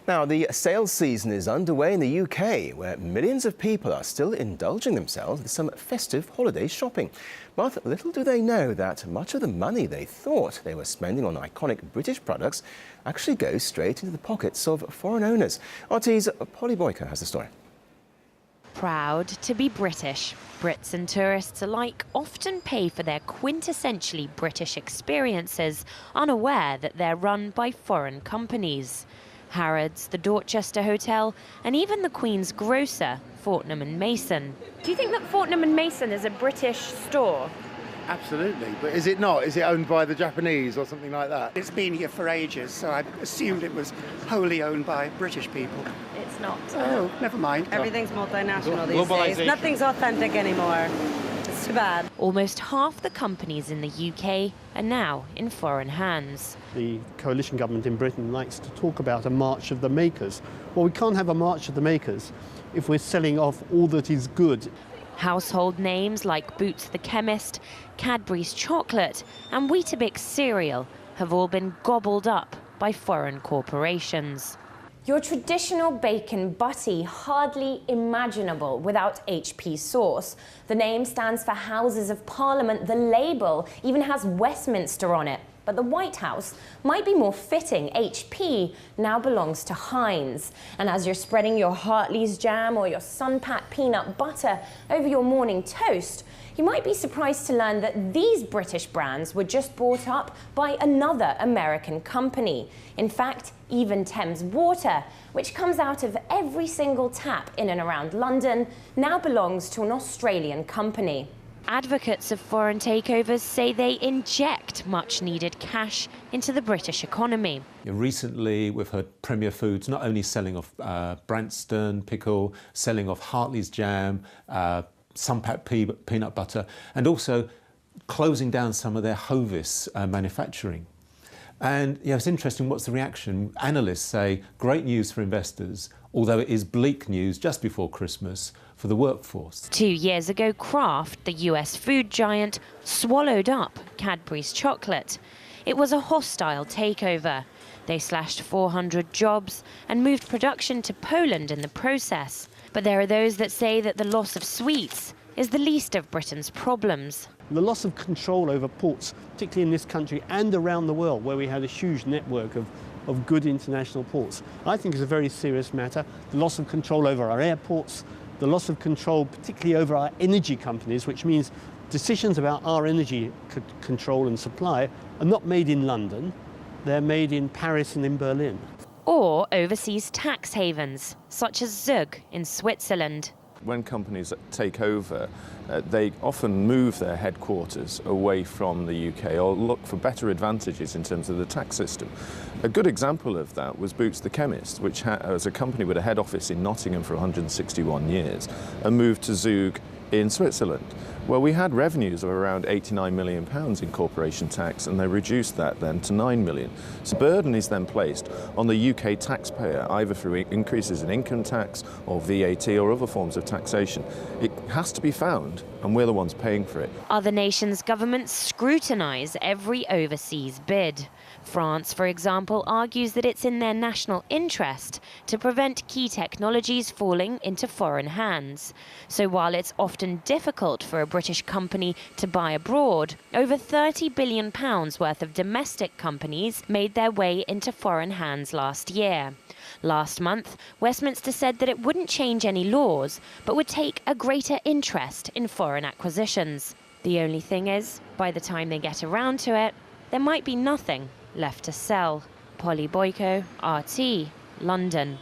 Now, the sales season is underway in the UK, where millions of people are still indulging themselves with some festive holiday shopping. But little do they know that much of the money they thought they were spending on iconic British products actually goes straight into the pockets of foreign owners. RT's Polly Boyko has the story. Proud to be British, Brits and tourists alike often pay for their quintessentially British experiences, unaware that they're run by foreign companies. Harrods, the Dorchester Hotel, and even the Queen's grocer, Fortnum & Mason. Do you think that Fortnum & Mason is a British store? Absolutely, but is it not? Is it owned by the Japanese or something like that? It's been here for ages, so I assumed it was wholly owned by British people. It's not. Oh, never mind. Everything's multinational these days. Nothing's authentic anymore. It's too bad. Almost half the companies in the UK are now in foreign hands. The coalition government in Britain likes to talk about a march of the makers. Well, we can't have a march of the makers if we're selling off all that is good. Household names like Boots the Chemist, Cadbury's chocolate and Weetabix cereal have all been gobbled up by foreign corporations. Your traditional bacon butty, hardly imaginable without HP sauce. The name stands for Houses of Parliament. The label even has Westminster on it. But the White House might be more fitting. HP now belongs to Heinz. And as you're spreading your Hartley's jam or your Sun-Pat peanut butter over your morning toast, you might be surprised to learn that these British brands were just bought up by another American company. In fact, even Thames Water, which comes out of every single tap in and around London, now belongs to an Australian company. Advocates of foreign takeovers say they inject much-needed cash into the British economy. Recently, we've heard Premier Foods not only selling off Branston pickle, selling off Hartley's jam, Sun-Pat peanut butter, and also closing down some of their Hovis manufacturing. And it's interesting, what's the reaction? Analysts say great news for investors, although it is bleak news just before Christmas for the workforce. 2 years ago, Kraft, the US food giant, swallowed up Cadbury's chocolate. It was a hostile takeover. They slashed 400 jobs and moved production to Poland in the process. But there are those that say that the loss of sweets is the least of Britain's problems. The loss of control over ports, particularly in this country and around the world, where we had a huge network of good international ports, I think is a very serious matter. The loss of control over our airports, the loss of control particularly over our energy companies, which means decisions about our energy control and supply are not made in London, they're made in Paris and in Berlin. Or overseas tax havens, such as Zug in Switzerland. When companies take over, they often move their headquarters away from the UK or look for better advantages in terms of the tax system. A good example of that was Boots the Chemist, which was a company with a head office in Nottingham for 161 years and moved to Zug in Switzerland. Well, we had revenues of around £89 million in corporation tax, and they reduced that then to £9 million. So burden is then placed on the UK taxpayer, either through increases in income tax or VAT or other forms of taxation. It has to be found, and we're the ones paying for it. Other nations' governments scrutinise every overseas bid. France, for example, argues that it's in their national interest to prevent key technologies falling into foreign hands. So while it's often difficult for a British company to buy abroad, over £30 billion worth of domestic companies made their way into foreign hands last year. Last month, Westminster said that it wouldn't change any laws, but would take a greater interest in foreign acquisitions. The only thing is, by the time they get around to it, there might be nothing left to sell. Polly Boyko, RT, London.